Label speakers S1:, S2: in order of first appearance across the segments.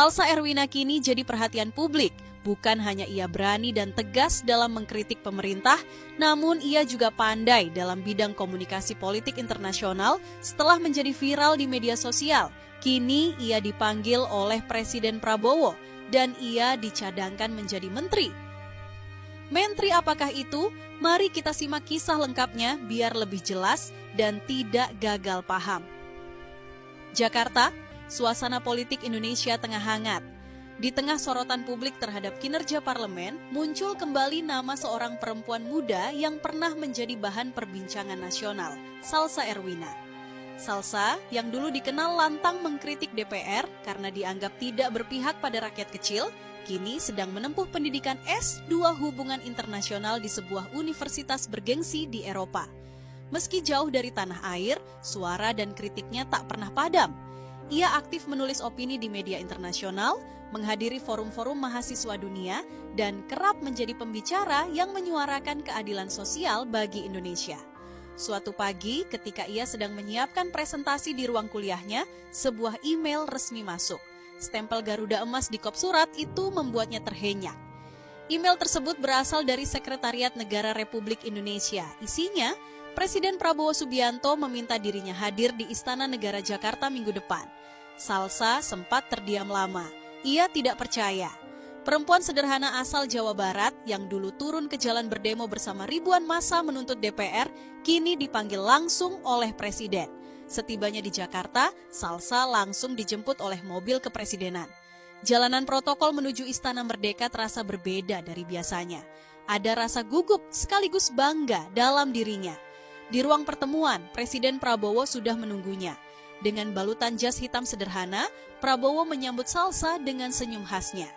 S1: Salsa Erwina kini jadi perhatian publik. Bukan hanya ia berani dan tegas dalam mengkritik pemerintah, namun ia juga pandai dalam bidang komunikasi politik internasional setelah menjadi viral di media sosial. Kini ia dipanggil oleh Presiden Prabowo dan ia dicadangkan menjadi menteri. Menteri apakah itu? Mari kita simak kisah lengkapnya biar lebih jelas dan tidak gagal paham. Jakarta, suasana politik Indonesia tengah hangat. Di tengah sorotan publik terhadap kinerja parlemen, muncul kembali nama seorang perempuan muda yang pernah menjadi bahan perbincangan nasional, Salsa Erwina. Salsa, yang dulu dikenal lantang mengkritik DPR karena dianggap tidak berpihak pada rakyat kecil, kini sedang menempuh pendidikan S2 Hubungan Internasional di sebuah universitas bergengsi di Eropa. Meski jauh dari tanah air, suara dan kritiknya tak pernah padam. Ia aktif menulis opini di media internasional, menghadiri forum-forum mahasiswa dunia, dan kerap menjadi pembicara yang menyuarakan keadilan sosial bagi Indonesia. Suatu pagi, ketika ia sedang menyiapkan presentasi di ruang kuliahnya, sebuah email resmi masuk. Stempel Garuda Emas di kop surat itu membuatnya terhenyak. Email tersebut berasal dari Sekretariat Negara Republik Indonesia. Isinya, Presiden Prabowo Subianto meminta dirinya hadir di Istana Negara Jakarta minggu depan. Salsa sempat terdiam lama. Ia tidak percaya. Perempuan sederhana asal Jawa Barat yang dulu turun ke jalan berdemo bersama ribuan massa menuntut DPR, kini dipanggil langsung oleh Presiden. Setibanya di Jakarta, Salsa langsung dijemput oleh mobil kepresidenan. Jalanan protokol menuju Istana Merdeka terasa berbeda dari biasanya. Ada rasa gugup sekaligus bangga dalam dirinya. Di ruang pertemuan, Presiden Prabowo sudah menunggunya. Dengan balutan jas hitam sederhana, Prabowo menyambut Salsa dengan senyum khasnya.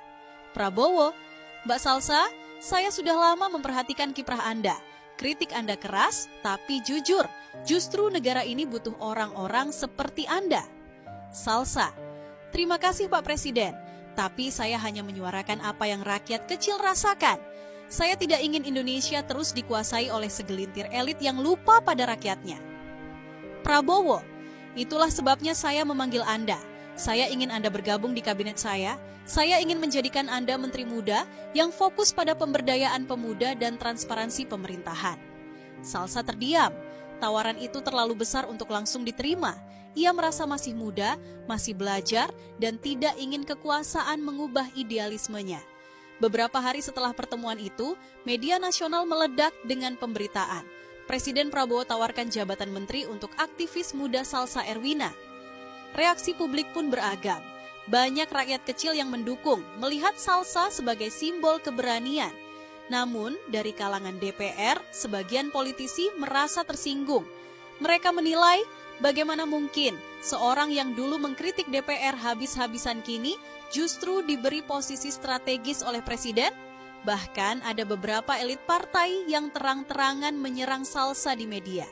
S1: Prabowo, Mbak Salsa, saya sudah lama memperhatikan kiprah Anda. Kritik Anda keras, tapi jujur. Justru negara ini butuh orang-orang seperti Anda. Salsa, terima kasih Pak Presiden, tapi saya hanya menyuarakan apa yang rakyat kecil rasakan. Saya tidak ingin Indonesia terus dikuasai oleh segelintir elit yang lupa pada rakyatnya. Prabowo, itulah sebabnya saya memanggil Anda. Saya ingin Anda bergabung di kabinet saya. Saya ingin menjadikan Anda menteri muda yang fokus pada pemberdayaan pemuda dan transparansi pemerintahan. Salsa terdiam. Tawaran itu terlalu besar untuk langsung diterima. Ia merasa masih muda, masih belajar, dan tidak ingin kekuasaan mengubah idealismenya. Beberapa hari setelah pertemuan itu, media nasional meledak dengan pemberitaan. Presiden Prabowo tawarkan jabatan menteri untuk aktivis muda Salsa Erwina. Reaksi publik pun beragam. Banyak rakyat kecil yang mendukung, melihat Salsa sebagai simbol keberanian. Namun, dari kalangan DPR, sebagian politisi merasa tersinggung. Mereka menilai, bagaimana mungkin seorang yang dulu mengkritik DPR habis-habisan kini justru diberi posisi strategis oleh Presiden? Bahkan ada beberapa elit partai yang terang-terangan menyerang Salsa di media.